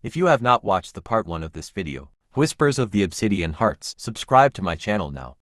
If you have not watched the part 1 of this video, Whispers of the Obsidian Hearts, subscribe to my channel now.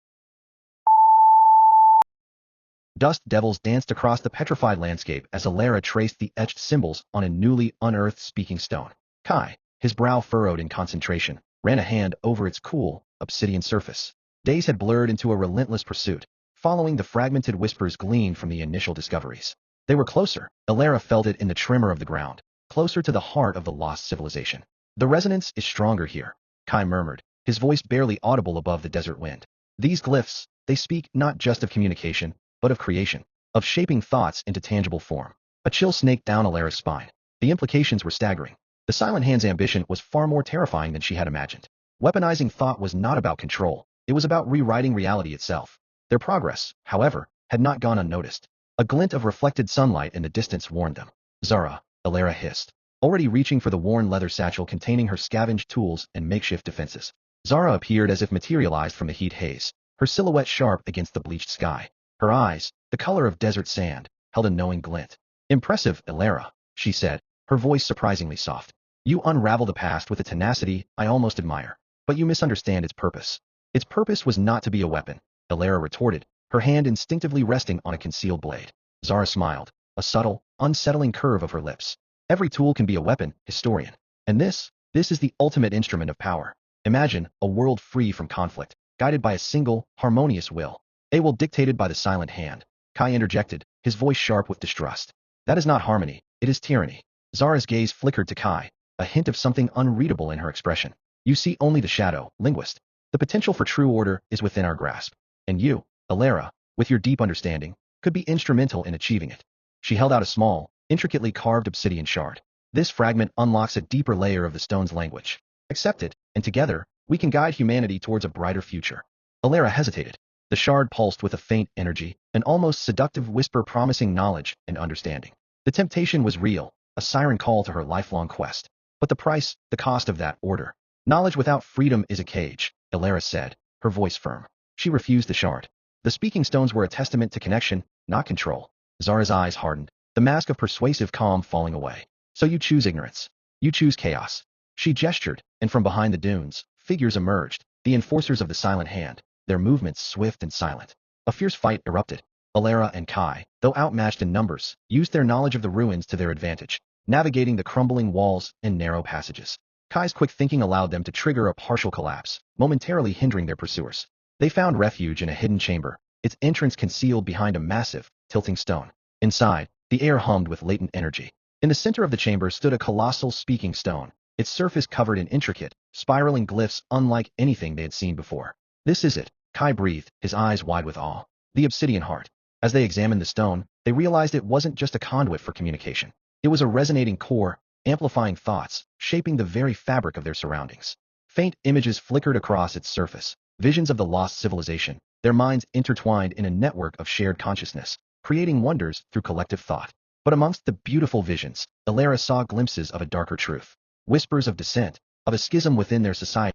Dust devils danced across the petrified landscape as Elara traced the etched symbols on a newly unearthed speaking stone. Kai, his brow furrowed in concentration, ran a hand over its cool, obsidian surface. Days had blurred into a relentless pursuit, following the fragmented whispers gleaned from the initial discoveries. They were closer. Elara felt it in the tremor of the ground, closer to the heart of the lost civilization. The resonance is stronger here, Kai murmured, his voice barely audible above the desert wind. These glyphs, they speak not just of communication, but of creation, of shaping thoughts into tangible form. A chill snaked down Elara's spine. The implications were staggering. The Silent Hand's ambition was far more terrifying than she had imagined. Weaponizing thought was not about control, it was about rewriting reality itself. Their progress, however, had not gone unnoticed. A glint of reflected sunlight in the distance warned them. Zara, Elara hissed, already reaching for the worn leather satchel containing her scavenged tools and makeshift defenses. Zara appeared as if materialized from the heat haze, her silhouette sharp against the bleached sky. Her eyes, the color of desert sand, held a knowing glint. Impressive, Elara, she said, her voice surprisingly soft. You unravel the past with a tenacity I almost admire, but you misunderstand its purpose. Its purpose was not to be a weapon, Elara retorted, her hand instinctively resting on a concealed blade. Zara smiled, a subtle, unsettling curve of her lips. Every tool can be a weapon, historian. And this is the ultimate instrument of power. Imagine a world free from conflict, guided by a single, harmonious will. A will dictated by the Silent Hand. Kai interjected, his voice sharp with distrust. That is not harmony, it is tyranny. Zara's gaze flickered to Kai, a hint of something unreadable in her expression. You see only the shadow, linguist. The potential for true order is within our grasp. And you, Elara, with your deep understanding, could be instrumental in achieving it. She held out a small, intricately carved obsidian shard. This fragment unlocks a deeper layer of the stone's language. Accept it, and together, we can guide humanity towards a brighter future. Elara hesitated. The shard pulsed with a faint energy, an almost seductive whisper promising knowledge and understanding. The temptation was real, a siren call to her lifelong quest. But the price, the cost of that order. Knowledge without freedom is a cage, Elara said, her voice firm. She refused the shard. The speaking stones were a testament to connection, not control. Zara's eyes hardened, the mask of persuasive calm falling away. So you choose ignorance. You choose chaos. She gestured, and from behind the dunes, figures emerged, the enforcers of the Silent Hand, their movements swift and silent. A fierce fight erupted. Elara and Kai, though outmatched in numbers, used their knowledge of the ruins to their advantage, navigating the crumbling walls and narrow passages. Kai's quick thinking allowed them to trigger a partial collapse, momentarily hindering their pursuers. They found refuge in a hidden chamber, its entrance concealed behind a massive, tilting stone. Inside, the air hummed with latent energy. In the center of the chamber stood a colossal speaking stone, its surface covered in intricate, spiraling glyphs unlike anything they had seen before. This is it, Kai breathed, his eyes wide with awe. The Obsidian Heart. As they examined the stone, they realized it wasn't just a conduit for communication. It was a resonating core, amplifying thoughts, shaping the very fabric of their surroundings. Faint images flickered across its surface, visions of the lost civilization, their minds intertwined in a network of shared consciousness, creating wonders through collective thought. But amongst the beautiful visions, Elara saw glimpses of a darker truth. Whispers of dissent, of a schism within their society.